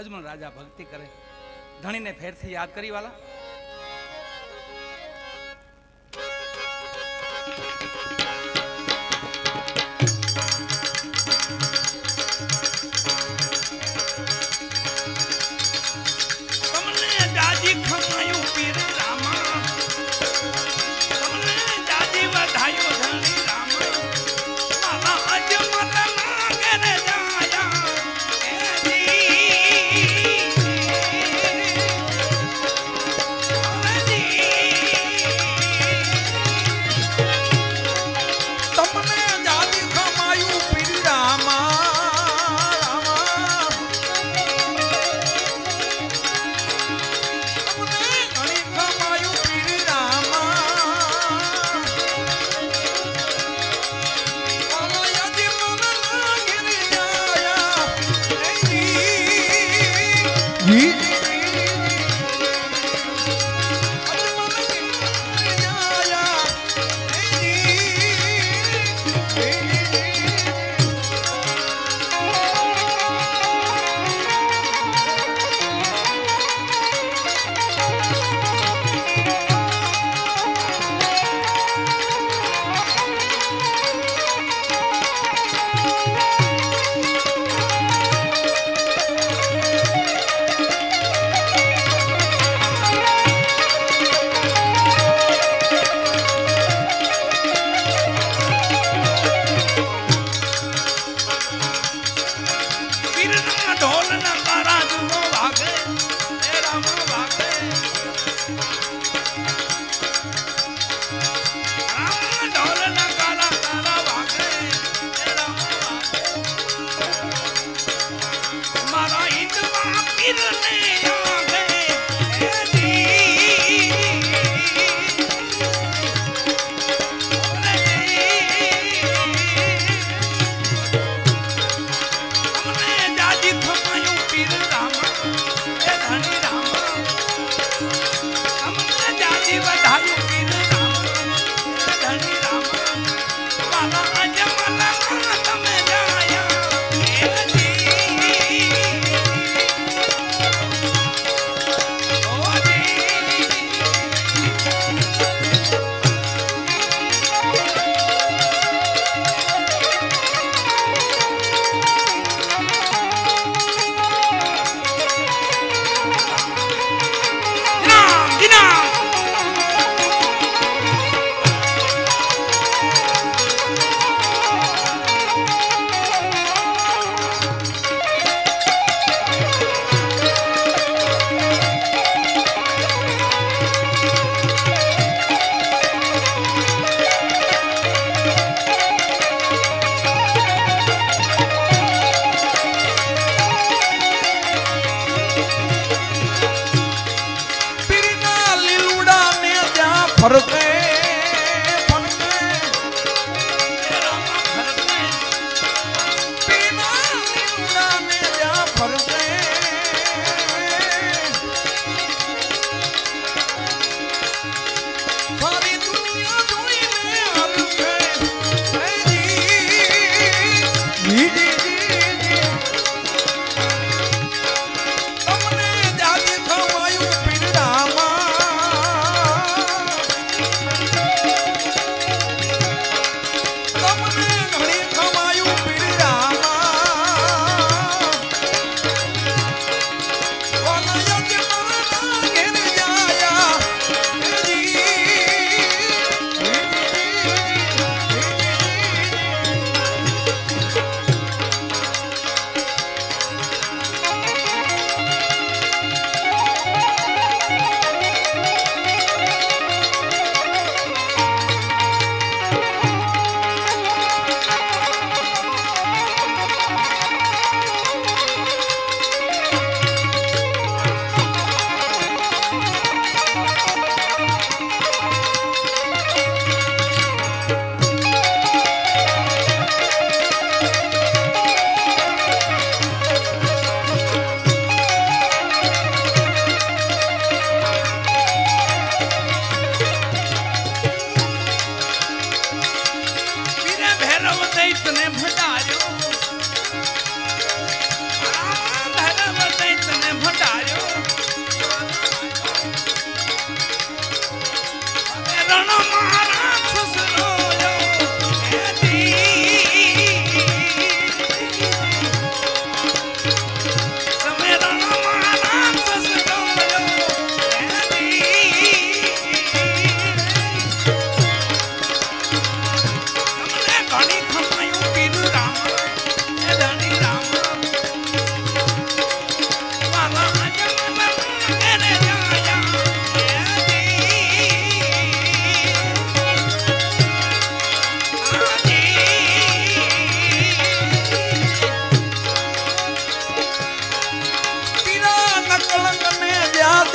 અજમલ રાજા ભક્તિ કરે, ધણીને ફેરથી યાદ કરી વાલા.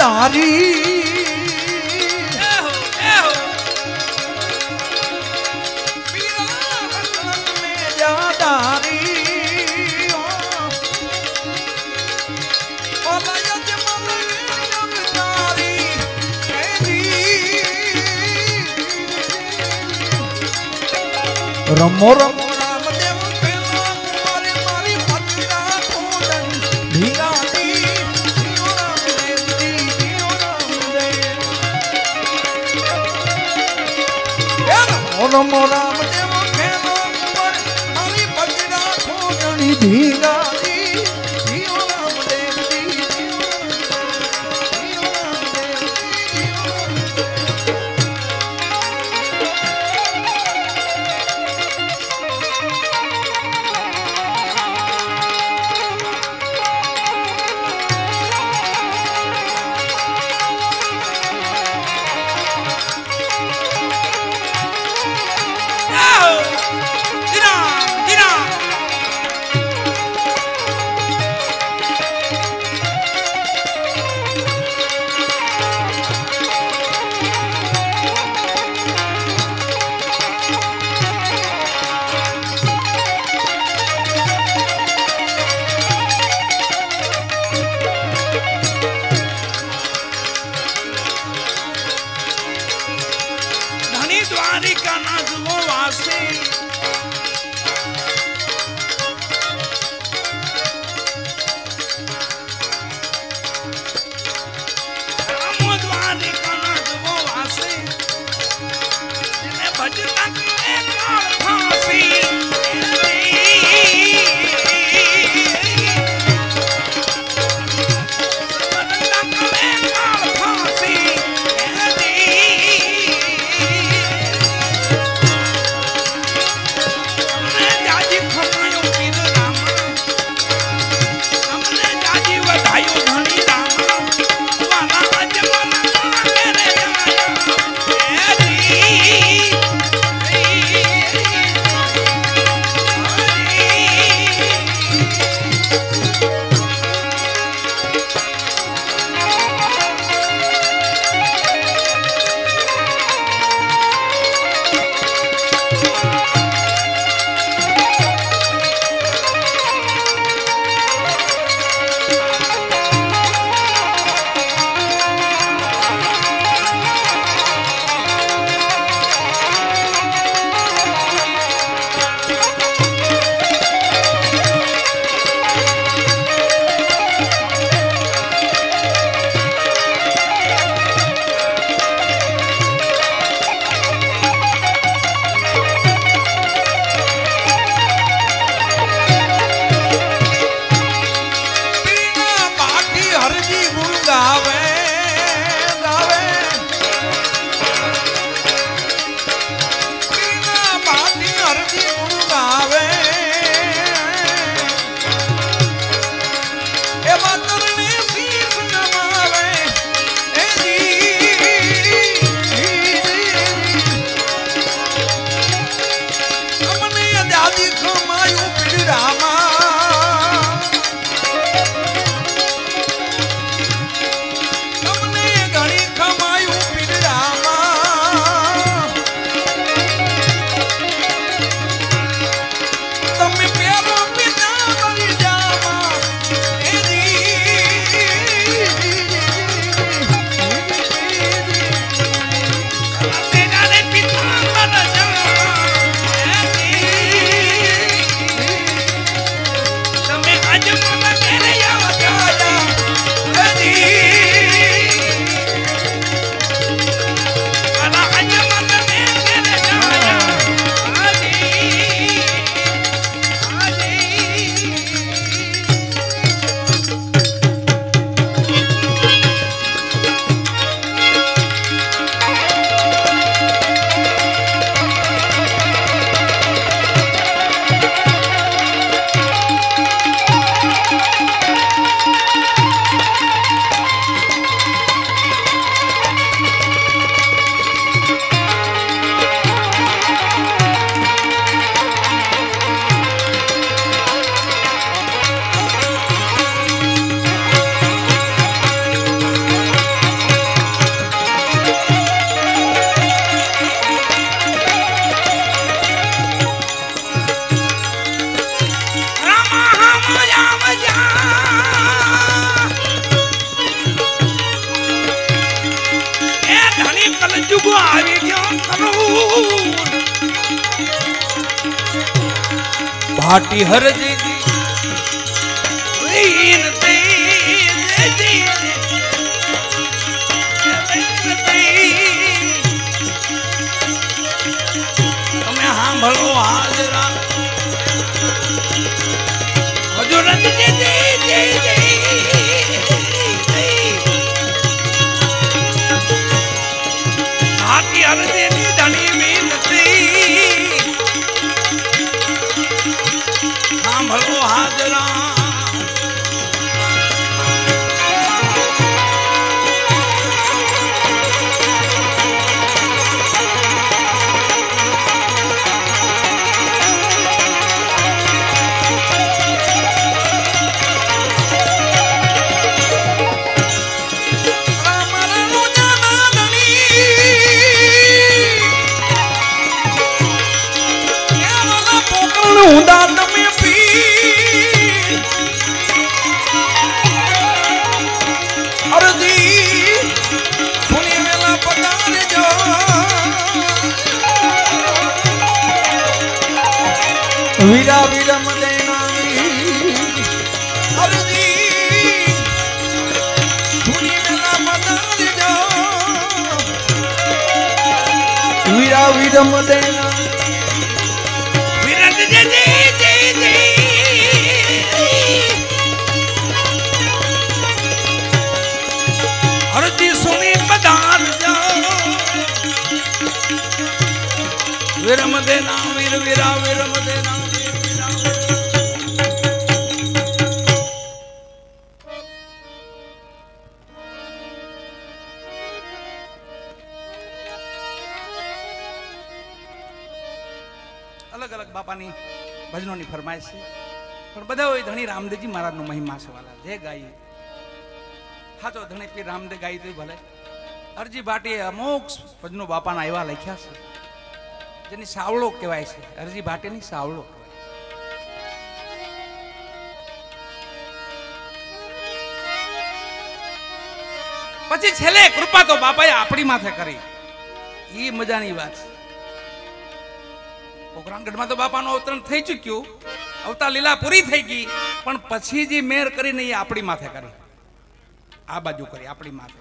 धारी रमो रमो रामदेव खेलो कुंवारी मारी पतिरा खोदन धीरा दी जियो रामदेव जी जियो रामदेव रमो रामदेव खेलो कुंवारी मारी पतिरा खोदन धीरा दी जियो रामदेव जी जियो रामदेव जियो द्वारिका नाजमो वासी रामो द्वारिका नाजमो वासी जिन्हें भजता के काल फांसी આવી ગયો ભાટી હરજી તમે સાંભળો હાજરા હજુર ભાટી હરજી ધણી વિનતી સાંભળો હાજરા ઊંડા તમે પી અરજી સુની વેલા પધારે જો વીરા વિરમ દેનાવી અરજી સુની વેલા પધારે જો વીરા વિરમ દેના વિરમ દેના વીર વીરા વિરમ દેના અલગ અલગ બાપાની ભજનોની ફરમાઈશ છે પણ બધા હોય ધણી રામદેવજી મહારાજનો મહિમા છે વાલા જે ગાય હાચો ધણી પીર રામદેવ ગાય તો ભલે અરજી ભાટીએ અમુક ભજનો બાપાના એવા લખ્યા છે જેની સાવળો કહેવાય છે અરજી ભાટીની સાવળો પછી છેલ્લે કૃપા તો બાપાએ આપણી માથે કરી એ મજાની વાત છે પોકરણગઢમાં તો બાપાનું અવતરણ થઈ ચૂક્યું અવતાર લીલા પૂરી થઈ ગઈ પણ પછી જે મેર કરીને એ આપણી માથે કરી આ બાજુ કરી આપણી માથે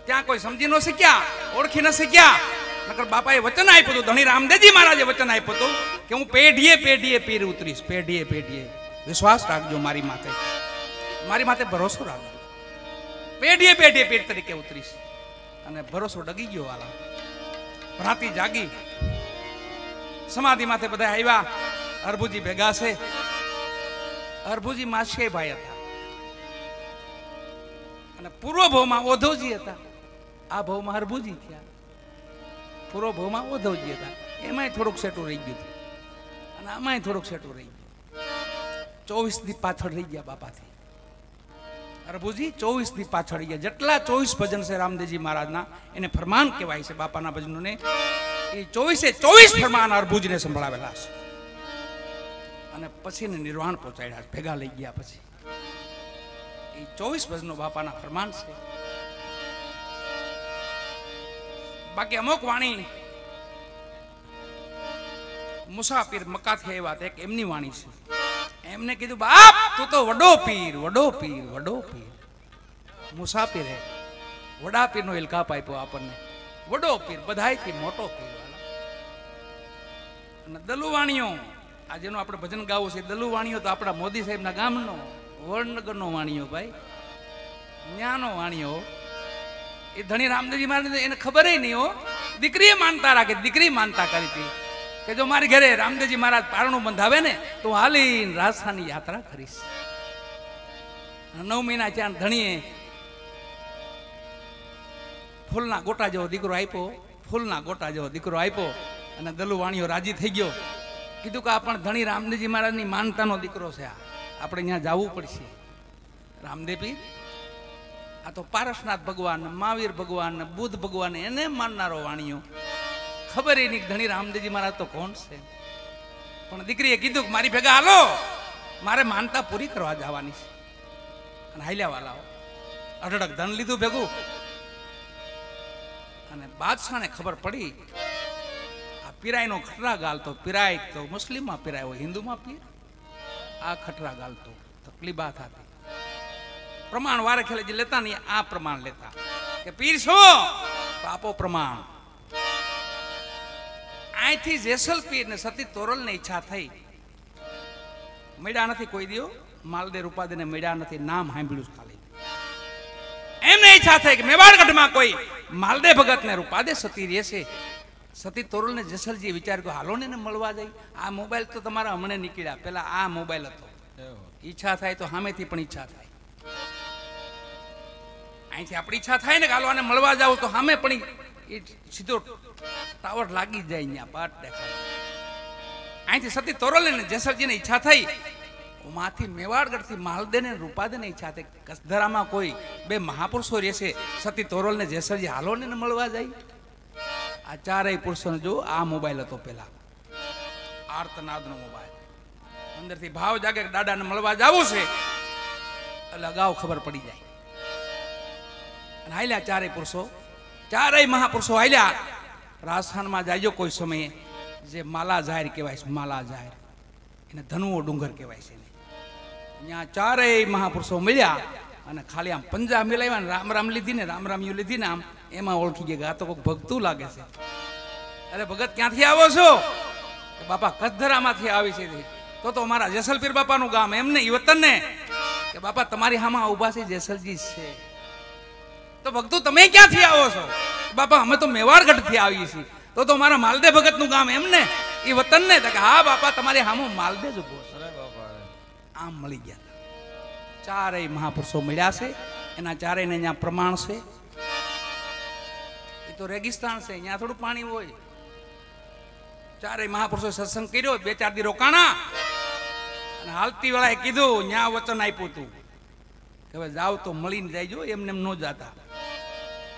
ત્યાં કોઈ સમજી ન શક્યા ઓળખી ન શક્યા નકર બાપાએ વચન આપ્યું હતું ધણી રામદેવજી મહારાજે વચન આપ્યું હતું કે હું પેઢીએ પેઢીએ પીર ઉતરીશ પેઢીએ પેઢીએ વિશ્વાસ રાખજો મારી માથે ભરોસો રાખજો પેઢીએ પેઢીએ પીર તરીકે ઉતરીશ અને ભરોસો ડગી ગયો વાલા ભ્રાંતિ જાગી સમાધિ માથે બધા આવ્યા અરભુજી ભેગા છે અરભુજી માસકે ભાઈ હતા અને પૂર્વ ભાવમાં ઓધવજી હતા આ ભાવમાં અરભુજી થયા પૂર્વ ભાવમાં ઓધવજી હતા એમાંય થોડુંક સેટું રહી ગયું અને આમાંય થોડુંક સેટું રહી ગયું 24 દી પાછળ રહી ગયા બાપાથી અરભુજી 24 દી પાછળ રહી ગયા જેટલા 24 ભજન છે રામદેવજી મહારાજના એને ફરમાન કહેવાય છે બાપાના ભજનોને એ 24 ફરમાન અરભુજીને સંભળાવેલા છે અને પછી નિર્વાણ પહોંચાડ્યા ભેગા લઈ ગયા પછી એ 24 ભજનો બાપાના ફરમાન છે બાકી અમુક વાણી મુસાફિર મક્કાથી આવ્યા હતા એક એમની વાણી છે એમને કીધું બાપ તું તો વડો પીર મુસાફિર હે વડા પીરનો ઇલકાપ આપ્યો આપણને વડો પીર બધાયથી મોટો પીર અને દલુવાણીઓ આ જેનું આપણે ભજન ગાવું છે દલુવાણીઓ તો આપણા મોદી સાહેબના ગામનો વડનગરનો વાણીઓ ભાઈ ન્યાનો વાણીઓ એ ધણી રામદેવજી મહારાજ એને ખબર નહીં હો દીકરીએ માનતા રાખે દીકરી માનતા કરી હતી કે જો મારી ઘરે રામદેવજી મહારાજ પારણું બંધાવે ને તો હાલીને રાજસ્થાનની યાત્રા કરીશ 9 મહિના ત્યાં ધણીએ ફૂલના ગોટા જેવો દીકરો આપ્યો અને દલુવાણીઓ રાજી થઈ ગયો કીધું કે આ પણ ધણી રામદેવજી મહારાજની માનતાનો દીકરો છે આપણે ત્યાં જવું પડશે રામદેવ પીર આ તો પારસનાથ ભગવાન મહાવીર ભગવાન બુદ્ધ ભગવાન એને માનનારો વાણીઓ ખબર નહીં ધણી રામદેવજી મહારાજ તો કોણ છે પણ દીકરીએ કીધું કે મારી ભેગા હાલો મારે માનતા પૂરી કરવા જવાની છે અને હાલ્યા વાલાઓ અઢળક ધન લીધું ભેગું અને બાદશાહને ખબર પડી આ પીરાઈનો ખટરા ગાલતો, પીરાય તો મુસ્લિમમાં પીરાય હોય, હિન્દુમાં પીર, આ ખટરા ગાલતો, તકલીફ આ થતી. પ્રમાણ વારે ખેલે જે લેતા ને આ પ્રમાણ લેતા કે પીર શું તો આપો પ્રમાણ. અહીંથી જેસલ પીર ને સતી તોરલ ને ઈચ્છા થઈ, મળ્યા નથી કોઈ દિયો, માલદે રૂપાદે ને મળ્યા નથી, નામ સાંભળ્યું ખાલી. એમને ઈચ્છા થઈ કે મેવાડગઢમાં કોઈ માલદે ભગત ને રૂપાદે સતી રહેશે. સતી તોરલ ને જેસલજી વિચાર કે હાલો ને મળવા જાય. આ મોબાઈલ તો તમારા હમણાં નીકળ્યા, પેલા આ મોબાઈલ હતો. ઈચ્છા થાય તો સામેથી પણ ઈચ્છા થાય. અહીંથી આપણી ઈચ્છા થાય ને કે હાલો આને મળવા જાવ તો સામે પણ સીધો ટાવર લાગી જાય, ત્યાં પાટ દેખાય. અહીંથી સતી તોરલ ને જેસલજીને ઈચ્છા થઈ, માંથી મેવાડગઢથી માલદે ને રૂપાદે ને ઈચ્છા થઈ કસધરામાં કોઈ બે મહાપુરુષો રહેશે. સતી તોરલ ને જેસલજી હાલો ને મળવા જાય. આ ચારેય પુરુષોને જો આ મોબાઈલ હતો પેલા, આર્તનાદનો મોબાઈલ. અંદરથી ભાવ જાગે કે દાદાને મળવા જવું છે એટલે અગાઉ ખબર પડી જાય. અને હાલ્યા ચારેય પુરુષો, ચારેય મહાપુરુષો હાલ્યા. રાજસ્થાનમાં જાયજો કોઈ સમયે, જે માલા જાહેર કહેવાય છે, માલા જાહેર, એને ધનુવો ડુંગર કહેવાય છે. ત્યાં ચારેય મહાપુરુષો મળ્યા અને ખાલી આમ પંજા મિલાવ્યા ને રામ રામ લીધી ને રામ રામીઓ લીધી ને આમ એમાં ઓળખી ગયા આ તો કોઈક ભગતું લાગે છે. અરે ભગત ક્યાંથી આવો છો? બાપા કસધરામાંથી આવી છે. તો અમારા જેસલપીર બાપાનું ગામ. એમને ઈ વતન ને કે બાપા તમારી હામાં ઉભા છે જેસલજી છે. તો ભગતું તમે ક્યાંથી આવો છો? બાપા અમે તો મેવાડગઢથી આવીએ છીએ. તો મારા માલદે ભગતનું ગામ. એમને ઈ વતન ને કે હા બાપા તમારી હામો માલદે જ ઉભો છે. આમ મળી ગયા. ચારેય મહાપુરુષો મળ્યા છે. એના ચારેયને અહીંયા પ્રમાણ છે. એ તો રેગિસ્તાન છે, અહીંયા થોડું પાણી હોય. ચારેય મહાપુરુષો સત્સંગ કર્યો, 2-4 દી રોકાણા અને હાલતી વેળાએ કીધું, ત્યાં વચન આપ્યું હતું કે હવે જાવ તો મળીને જાયજો, એમને એમ ન જાતા.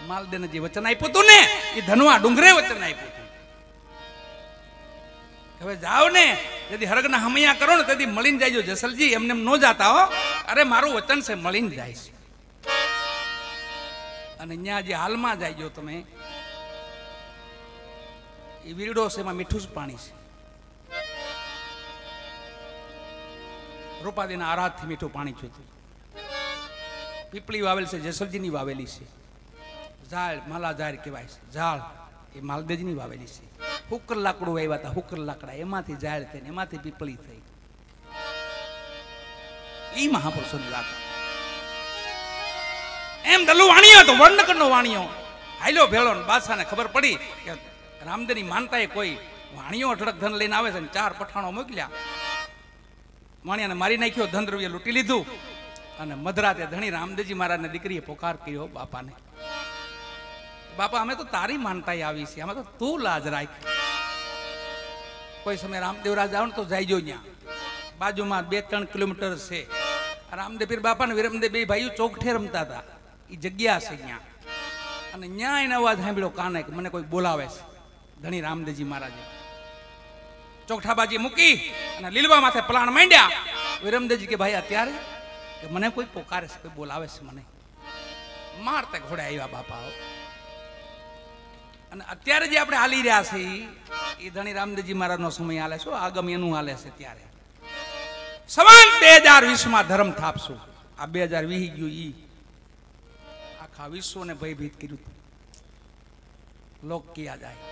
માલદેને જે વચન આપ્યું હતું ને એ ધનવા ડુંગરે વચન આપ્યું હતું. હવે જાઓ ને તેથી હરગના હમૈયા કરો ને તેથી મળીને જાયજો જેસલજી, એમને એમ ન જાતા હો. અરે મારું વચન છે મળીને જાય છે. અને અહીંયા જે હાલમાં જાયજો તમે, એ વીરડો છે, એમાં મીઠું જ પાણી છે. રૂપાદીના આરાધથી મીઠું પાણી જોતું. પીપળી વાવેલ છે, જેસલજીની વાવેલી છે. ઝાડ માલા ઝાડ કહેવાય છે. ઝાડ એ માલદેજની વાવેલી છે. હુકર લાકડું વાવ્યા હતા, હુકર લાકડા, એમાંથી ઝાડ થઈને એમાંથી પીપળી થઈ. એ મહાપુરુષોની વાત. એમ દલ્લુ વાણિયો હતો, વડનગરનો વાણિયો હાલ્યો ભેળો. બાદશાહને ખબર પડી કે રામદેવની માનતા કોઈ વાણિયો અઢળક ધન લઈને આવે છે ને 4 પઠાણો મોકલ્યા. વાણિયાને મારી નાખ્યો, ધન દ્રવ્ય લૂંટી લીધું. અને મધરાતે ધણી રામદેવજી મહારાજને દીકરીએ પોકાર કર્યો બાપાને, બાપા અમે તો તારી માનતા આવી છે, અમે તો તું લાજ રાખ. કોઈ સમય રામદેવરાજ આવ ને તો જાયજો, ત્યાં બાજુમાં 2-3 કિલોમીટર છે. રામદેવપીર બાપા ને વિરમદેવ બે ભાઈઓ ચોકઠે રમતા હતા. એ જગ્યા છે ત્યાં. અને ત્યાં એને અવાજ સાંભળ્યો કાને કે મને કોઈ બોલાવે છે. ધણી રામદેવજી મહારાજે ચોકઠાબાજી મૂકી અને લીલવા માથે પલાણ માંડ્યા. વિરમદેવજી કે ભાઈ અત્યારે કે મને કોઈ પોકારે છે, કોઈ બોલાવે છે મને. મારતે ઘોડે આવ્યા બાપા. અને અત્યારે જે આપણે હાલી રહ્યા છીએ એ ધણી રામદેવજી મહારાજનો સમય હાલે છે, આગમ એનું હાલે છે. ત્યારે સવાન 2020માં ધર્મ થાપશું. આ 2020 ગયું, ઈ આખા વિશ્વને ભયભીત કર્યું. લોક કિયા જાય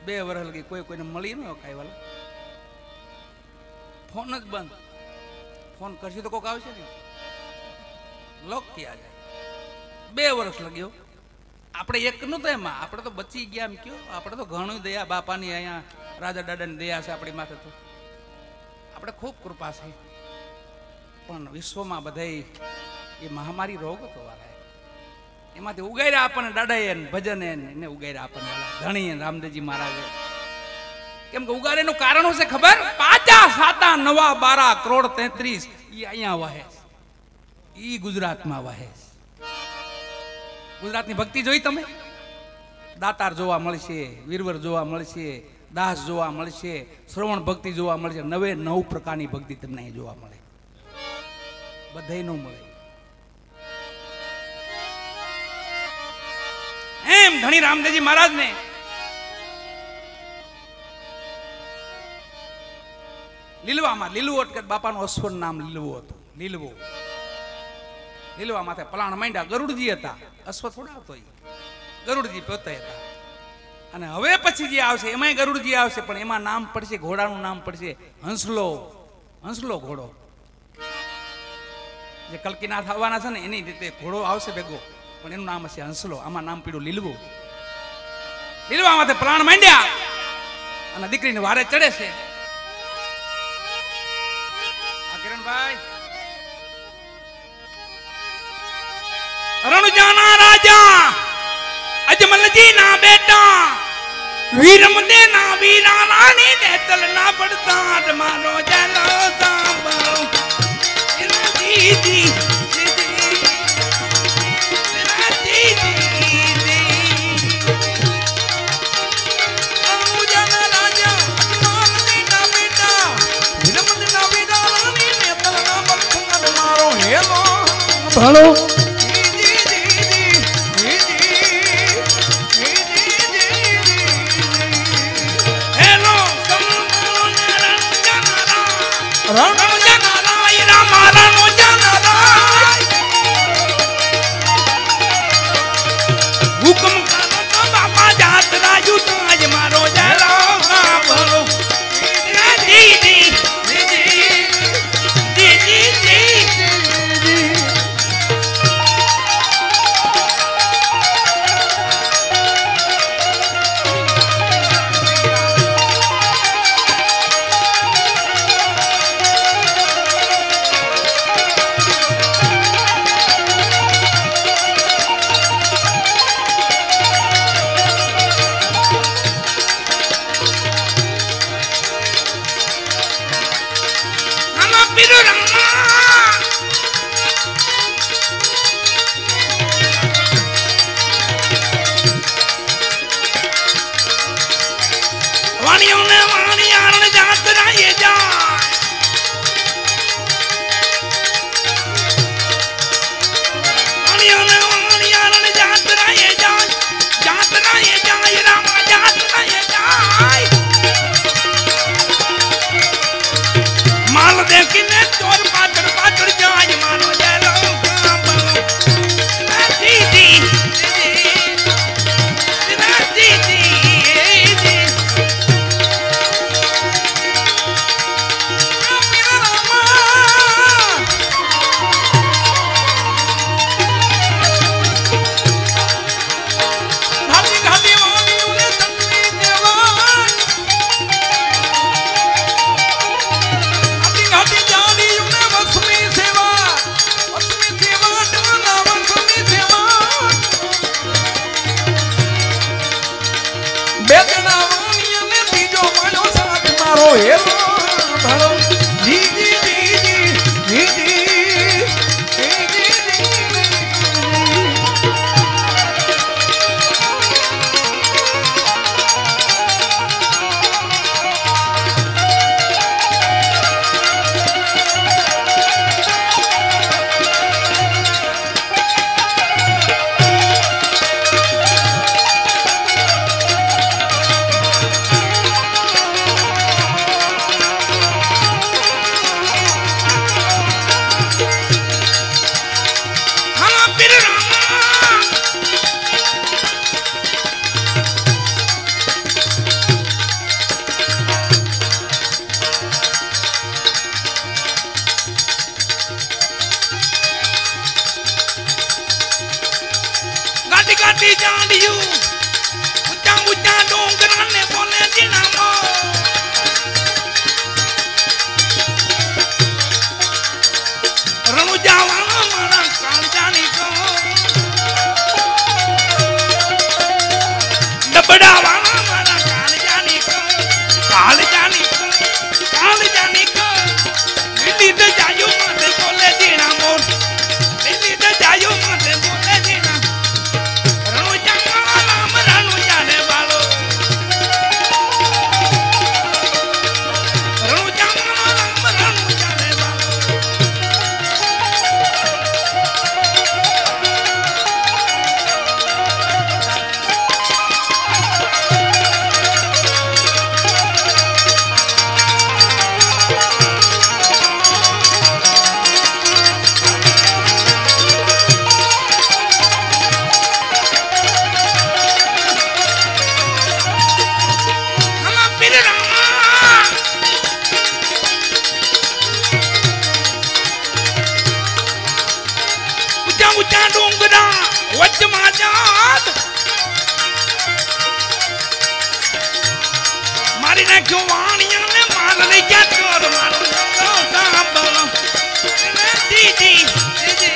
2 વર્ષ લગી કોઈ કોઈને મળી ન કઈ વાલા. ફોન જ બંધ. ફોન કરશે તો કોક આવશે ને. લોક કિયા જાય 2 વર્ષ લગ્યો. આપણે એક નું તો એમાં આપણે તો બચી ગયા એમ કયો. આપણે તો ઘણું દયા બાપાની, અહીંયા રાજા દાદાની દયા છે આપણી માથે. તો આપણે ખૂબ કૃપા છે. પણ વિશ્વમાં બધાય એ મહામારી રોગ હતો વાલા, એમાંથી ઉગાર્યા આપણને દાદાએ, ભજને એને ઉગાર્યા આપણને ધણી રામદેવજી મહારાજે. કેમ કે ઉગારેનું કારણ શું છે ખબર? 5, 7, 9, 12 કરોડ 33 એ અહીંયા વહે. ઈ ગુજરાતમાં વહે. ગુજરાતની ભક્તિ જોઈ તમે? દાતાર જોવા મળશે, વીરવર જોવા મળશે, દાસ જોવા મળશે, શ્રવણ ભક્તિ જોવા મળશે. 9 પ્રકારની ભક્તિ તમને અહીં જોવા મળે. બધાય ન મળે. એમ ધણી રામદેવજી મહારાજને લીલવામાં લીલવો એટલે બાપાનું અશ્વનું નામ લીલવો હતું. લીલવો લીલવા માથે પલાણ માંડ્યા. ગરુડજી હતા, અશ્વ થોડા હતો, ગરુડજી પોતે હતા. અને હવે પછી જે આવશે એમાંય ગરુડજી આવશે, પણ એમાં નામ પડશે, ઘોડાનું નામ પડશે હંસલો. હંસલો ઘોડો જે કલ્કીનાથ આવવાના છે ને એની રીતે ઘોડો આવશે ભેગો, પણ એનું નામ હશે હંસલો. આમાં નામ પીડ્યું લીલવો. લીલવા માથે પ્રાણ માંડ્યા અને દીકરીને વારે ચડે છે. આ કિરણભાઈ રણજાના રાજા અજમલજી ના બેટા વીરમદે ના વીરા રાણી ને તલ ના પડતા મારો જાનો સાંભળો એના દીદી ભલો क्या डूंगरा वचमा जात मारी ना क्यों वाणिया ने माल ले क्या चोर मारो दीदी दीदी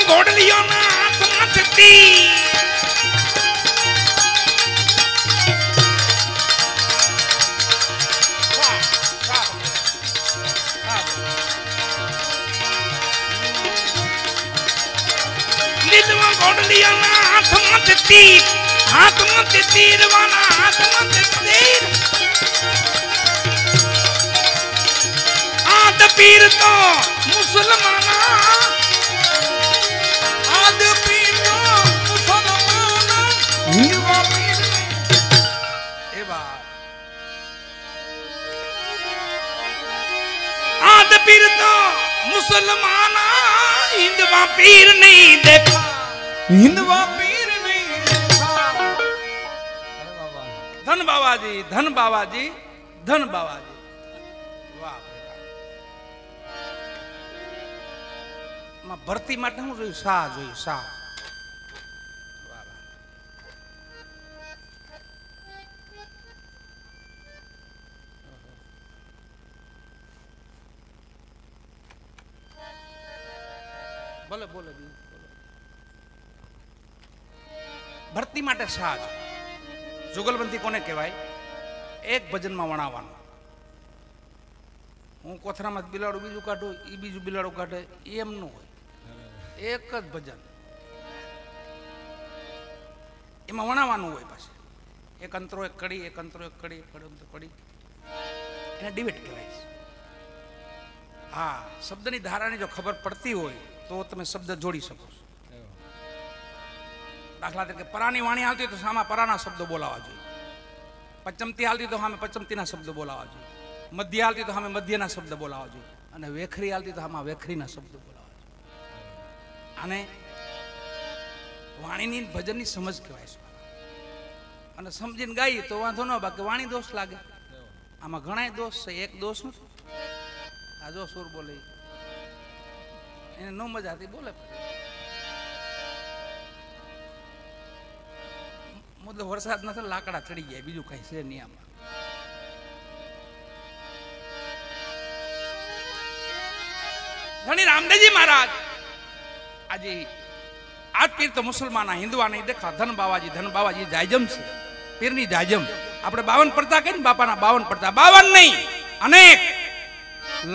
घोड़लियों ना समझती लीलवा घोड़लियों ना समझती हाथ मत तीर वाला हाथ मत तीर आद पीर तो मुसलमाना आद पीर तो मुसलमान हिंदवा पीर नहीं देखा हिंदवा पीर नहीं देखा धन बाबा जी धन बाबा जी धन बाबा जी वाह भर्ती માટે હું જોઈ શાહ જોઈ શાહ બોલે બોલે ભરતી માટે સાજ જુગલબંધી કોને કહેવાય એક ભજનમાં વણાવવાનું હું કોથરામાં બિલાડું બીજું કાઢું એ બીજું બિલાડું કાઢે એમ ન હોય એક જ ભજન એમાં વણાવવાનું હોય પાછું એક અંતરો એક કડી એક અંતરો એક કડી કડી એને ડિબેટ કહેવાય છે હા શબ્દની ધારાની જો ખબર પડતી હોય તો તમે શબ્દ જોડી શકો છો દાખલા તરીકે પરાની વાણી હાલતી તો સામા પરાના શબ્દો બોલાવા જોઈએ પચમતી હાલતી તો સામે પચમતીના શબ્દો બોલાવા જોઈએ મધ્ય હાલતી તો સામે મધ્યના શબ્દ બોલાવા જોઈએ અને વેખરી હાલતી તો આમાં વેખરીના શબ્દો બોલાવા જોઈએ અને વાણીની ભજનની સમજ કહેવાય છે અને સમજીને ગાઈએ તો વાંધો ન બાકી વાણી દોષ લાગે આમાં ઘણા દોષ છે એક દોષ નથી આ જો સુર બોલે એને નો મજાથી બોલે મુદ્દો વરસાદ નથી લાકડા ચડી ગયા બીજું કઈ છે નહીં આમાં ધણી રામદેવજી મહારાજ આજે આજ પીર તો મુસલમાન હિન્દુઆ નહીં દેખા ધન બાવાજી જાયજમ છે પીરની જાયજમ આપણે 52 પડતા કહીને બાપાના 52 પડતા 52 નહીં અનેક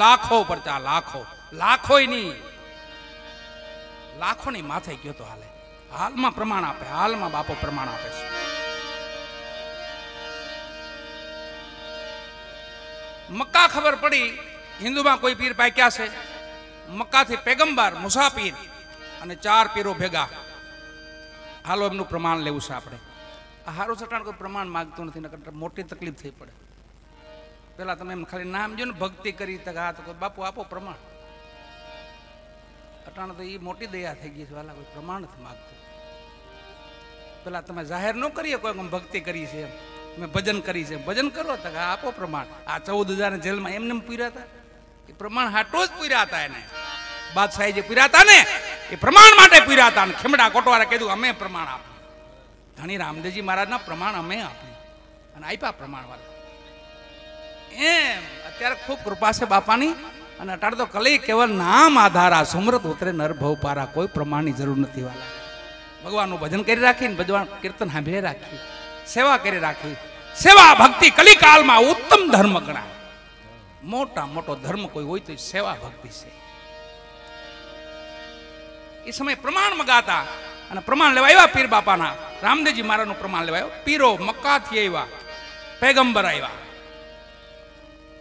લાખો પડતા લાખો નહીં લાખોની માથે ગયો તો હાલે હાલમાં પ્રમાણ આપે હાલમાં બાપો પ્રમાણ આપે છે મક્કા ખબર પડી હિન્દુમાં કોઈ પીર પાક્યા છે મક્કાથી પેગંબર મુસાફિર અને 4 પીરો ભેગા હાલો એમનું પ્રમાણ લેવું છે આપણે આ હારું સટાણ કોઈ પ્રમાણ માંગતું નથી નકર મોટી તકલીફ થઈ પડે પેલા તમે એમ ખાલી નામ જો ને ભક્તિ કરી હા તો બાપુ આપો પ્રમાણ અટાણ તો એ મોટી દયા થઈ ગઈ છે વાલા કોઈ પ્રમાણ નથી માગતું પેલા તમે જાહેર ન કરીએ કોઈ અમે ભક્તિ કરી છે અમે ભજન કરી છે ભજન કરો તો આપો પ્રમાણ આ 14,000 જેલમાં એમને પૂર્યા હતા એ પ્રમાણ હાટો જ પૂર્યા હતા એને બાદશાહી જે પૂર્યા હતા ને એ પ્રમાણ માટે પૂર્યા હતા. ખેમડા કોટવારે કીધું અમે પ્રમાણ આપ્યું. ધણી રામદેવજી મહારાજના પ્રમાણ અમે આપ્યું અને આપ્યા પ્રમાણ વાળા. એમ અત્યારે ખૂબ કૃપા છે બાપાની. અને અટાળ તો કલી કેવલ નામ આધારા સુમરત ઉતરે નર ભવ પારા. કોઈ પ્રમાણની જરૂર નથી વાલા. ભગવાનનું ભજન કરી રાખીને ભગવાન કીર્તન સાંભળી રાખી સેવા કરી રાખી. સેવા ભક્તિ કલિકાલમાં ઉત્તમ ધર્મ ગણાય. મોટા મોટો ધર્મ કોઈ હોય તો સેવા ભક્તિ છે. એ સમય પ્રમાણ મગાતા અને પ્રમાણ લેવા આવ્યા પીર બાપાના. રામદેવજી મહારાજનું પ્રમાણ લેવા આવ્યો. પીરો મક્કાથી આવ્યા, પેગંબર આવ્યા.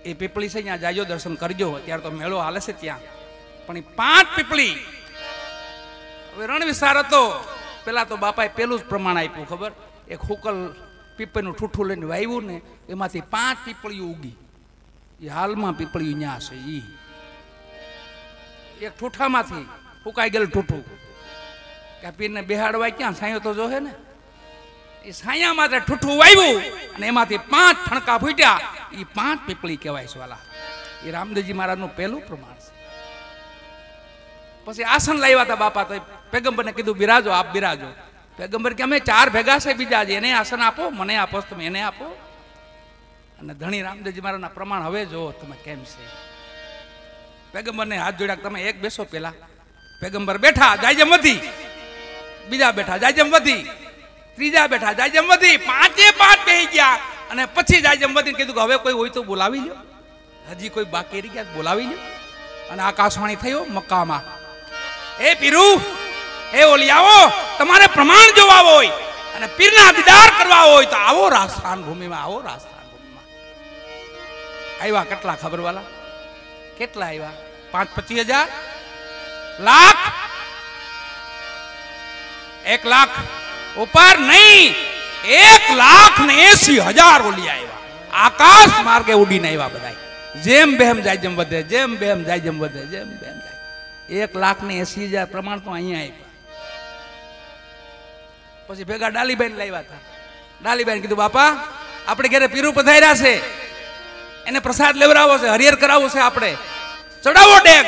એ પીપળી છે ત્યાં જાજો દર્શન કરજો. અત્યારે તો મેળો હાલે છે ત્યાં. પણ એ 5 પીપળી હવે રણ વિસ્તાર હતો. પેલા તો બાપાએ પેલું જ પ્રમાણ આપ્યું ખબર. એક હુકલ પીપળીનું ઠૂઠું લઈને વાવ્યું ને એમાંથી 5 પીપળીઓ ઉગી. એ હાલમાં પીપળીઓ ન્યા છે. એક ઠૂઠામાંથી ફૂંકાઈ ગયેલું ઠૂઠું કે પીરને બેહાડવાય ક્યાં સાયો તો જોહે ને. એ સાયા માત્ર ઠૂઠું વાવ્યું અને એમાંથી 5 ફણકા ફૂટ્યા. એ 5 પીપળી કહેવાય છે વાલા. એ રામદેવજી મહારાજનું પહેલું પ્રમાણ છે. પછી આસન લાવ્યા હતા બાપા. તો પેગંબરને કીધું બિરાજો, આપ બિરાજો. પેગંબર કે અમે 4 ભેગા છે બીજા જ, એને આસન આપો, મને આપો, તમે એને આપો. અને ધણી રામદેવજી મહારાજના પ્રમાણ હવે જો તમે કેમ છે. પેગંબરને હાથ જોડ્યા, તમે એક બેસો. પેલા પેગંબર બેઠા, જાયજમ વધી. બીજા બેઠા, જાયજમ વધી. ત્રીજા બેઠા, જાયજમ વધી. 5 બેહી ગયા. અને પછી જાયજમ વધીને કીધું કે હવે કોઈ હોય તો બોલાવી લો. હજી કોઈ બાકી રહી ગયા બોલાવી લો. અને આકાશવાણી થયો મક્કામાં, એ પીરુ, એ ઓલી આવો, તમારે પ્રમાણ જોવા હોય અને પીરના દીદાર કરવા હોય તો આવો રાજસ્થાન ભૂમિમાં, આવો રાજસ્થાન ભૂમિમાં. આવ્યા કેટલા ખબર વાલા? કેટલા આવ્યા? 5-25 હજાર, લાખ, 1 લાખ ઉપર નહીં, 1,80,000 ઓલી આવ્યા. આકાશ માર્ગે ઉડીને આવ્યા બધા. જેમ બેમ જાય જેમ વધે, જેમ બેમ જાય જેમ વધે, જેમ બેમ જાય. 1,80,000 પ્રમાણ તો અહીંયા આપ્યા. પછી ભેગા ડાલીબાઈ લાવ્યા હતા. ડાલીબાઈ કીધું બાપા આપણે ઘરે પીરું પધાર્યા છે, એને પ્રસાદ લેવડાવો છે, હરિહર કરાવવો છે, આપણે ચડાવો ડેગ.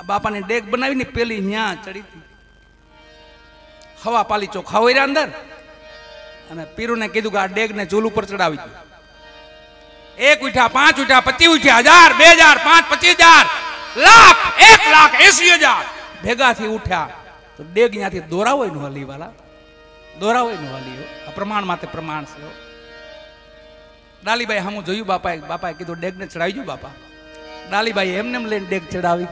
બાપાની ડેગ બનાવીને પેલી ન્યા ચડી હતી. હવા પાલી ચોખા હોય અંદર. અને પીરુને કીધું કે આ ડેગ ને ચૂલ ઉપર ચડાવી દો. 1 ઉઠ્યા, 5 ઉઠ્યા, 25 ઉઠ્યા, 1,000, 2,000, 5,000, 5,25,000, લાખ, 1,80,000 ભેગાથી ઉઠ્યા. તો ડેગ ત્યાંથી દોરા હોય નું હલી વાલા, દોરા હોય નું હલી. આ પ્રમાણ માટે પ્રમાણ છે. ડાલીબાઈ સામું જોયું બાપાએ. બાપાએ કીધું ડેગ ને ચડાવી જો બાપા. ડાલીબાઈ એમને લઈને ડેગ ચડાવી.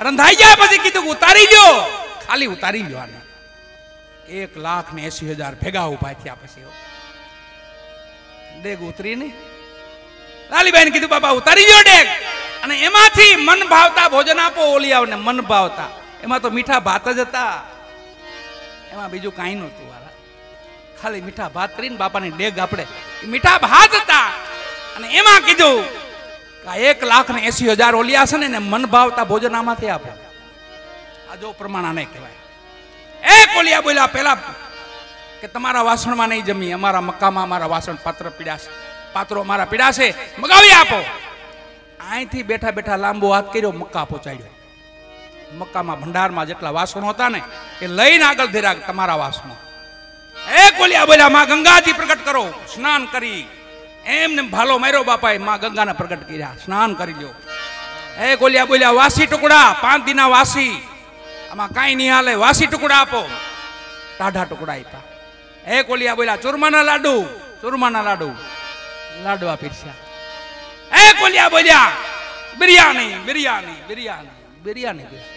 રંધાઈ ગયા પછી કીધું ઉતારી લ્યો, ખાલી ઉતારી લ્યો આને. 1,80,000 ભેગા ઉભા થયા. પછી ડેગ ઉતરી નહીં. લાલીબાઈને કીધું બાપા ઉતારી લ્યો ડેગ. અને એમાંથી મન ભાવતા ભોજન આપો ઓલિયાઓને. મન ભાવતા એમાં તો મીઠા ભાત જ હતા. એમાં બીજું કાંઈ નહોતું વાલા. ખાલી મીઠા ભાત કરીને બાપાની ડેગ આપણે મીઠા ભાત હતા. અને એમાં કીધું કે 1,80,000 ઓલિયા છે ને મન ભાવતા ભોજન આમાંથી આપો. આ જો પ્રમાણ આને કહેવાય. એક ઓલિયા બોલ્યા પેલા કે તમારા વાસણમાં નહીં જમી, અમારા મક્કામાં અમારા વાસણ પાત્ર પીડાશે, પાત્રો અમારા પીડાશે, મગાવી આપો. અહીંથી બેઠા બેઠા લાંબો હાથ કર્યો, મક્કા પહોંચાડ્યો. મક્કામાં ભંડારમાં જેટલા વાસણો હતા ને એ લઈને આગળ ધીરા તમારા વાસણો. એક ઓલિયા બોલ્યા માં ગંગાજી પ્રગટ કરો. સ્નાન કરી એમને ભાલો માર્યો બાપાએ. માં ગંગાને પ્રગટ કર્યા, સ્નાન કરી લ્યો. એક ઓલિયા બોલ્યા વાસી ટુકડા, 5 દીના વાસી, આમાં કાંઈ નહીં હાલે, વાસી ટુકડા આપો. ટાઢા ટુકડા આપ્યા. એક ઓલિયા બોલ્યા ચૂરમાના લાડુ, ચૂરમાના લાડુ, લાડવા પીરસ્યા. એક ઓલિયા બોલ્યા બિરયાની, બિરયાની, બિરયાની, બિરયાની પીરસ્યા.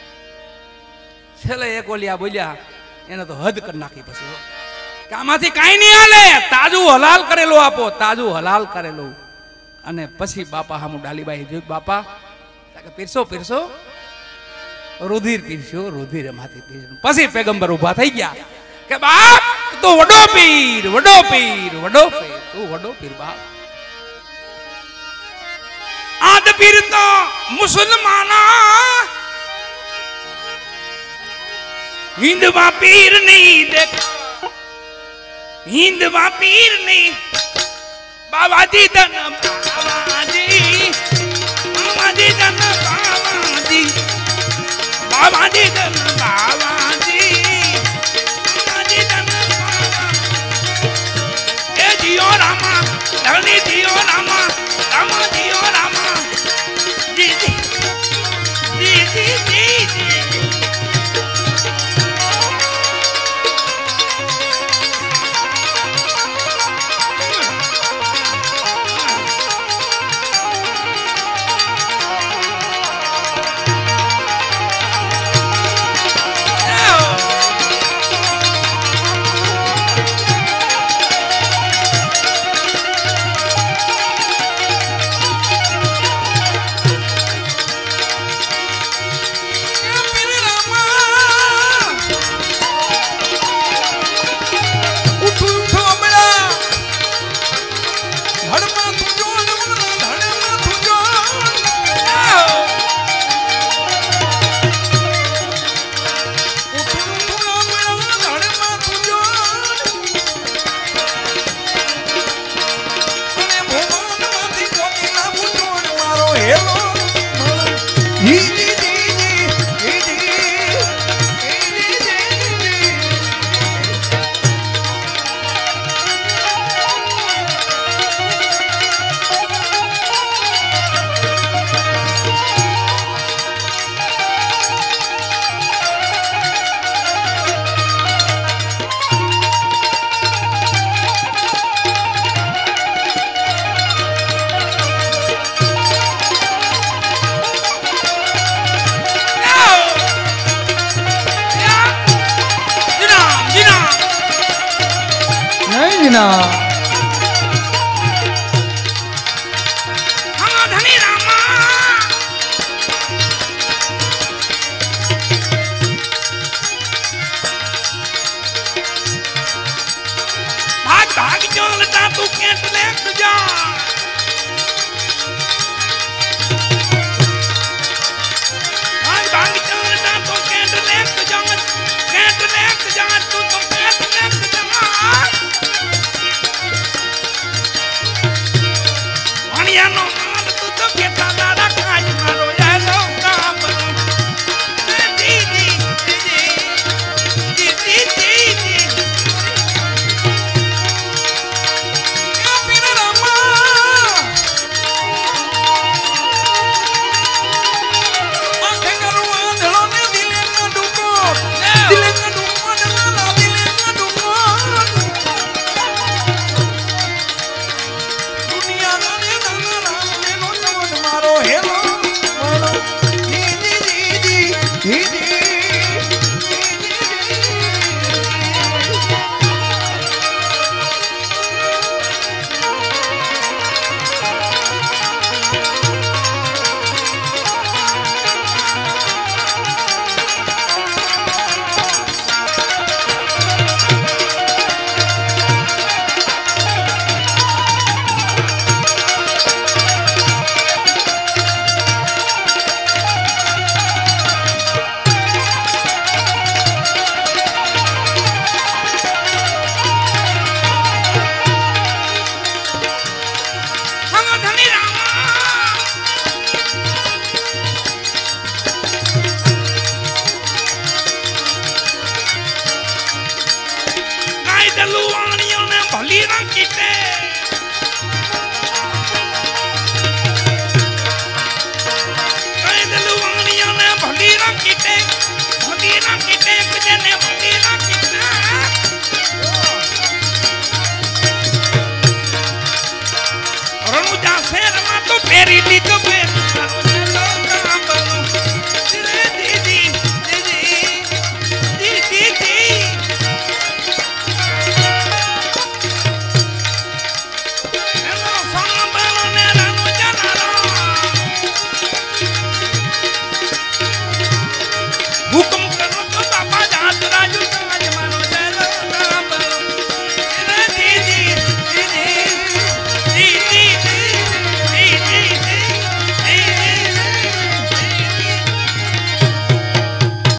છેલ્લે એક ઓલિયા બોલ્યા, એને તો હદ કરી નાખી પછી કે આમાંથી કાંઈ નહીં હાલે, તાજું હલાલ કરેલું આપો, તાજું હલાલ કરેલું. અને પછી બાપા હામુ ડાલીબાઈ જોયું. બાપા પીરસો, પીરસો, રુધિર પીરસ્યો, રુધિર એમાંથી પીરસ્યું. પછી પેગંબર ઉભા થઈ ગયા કે બાપ તું વડો પીર, વડો પીર, વડો પીર, તું વડો પીર બાપ. આદ પીર તો મુસલમાના, હિન્દમાં પીર નહીં દેખા. हिंदवा पीर ने बाबाजी धन बाबाजी बाबाजी धन बाबाजी बाबाजी धन बाबाजी बाबाजी धन बाबा ए जियो रामा धनी जियो रामा रामा जियो रामा जी जी जी जी जी जी Perili to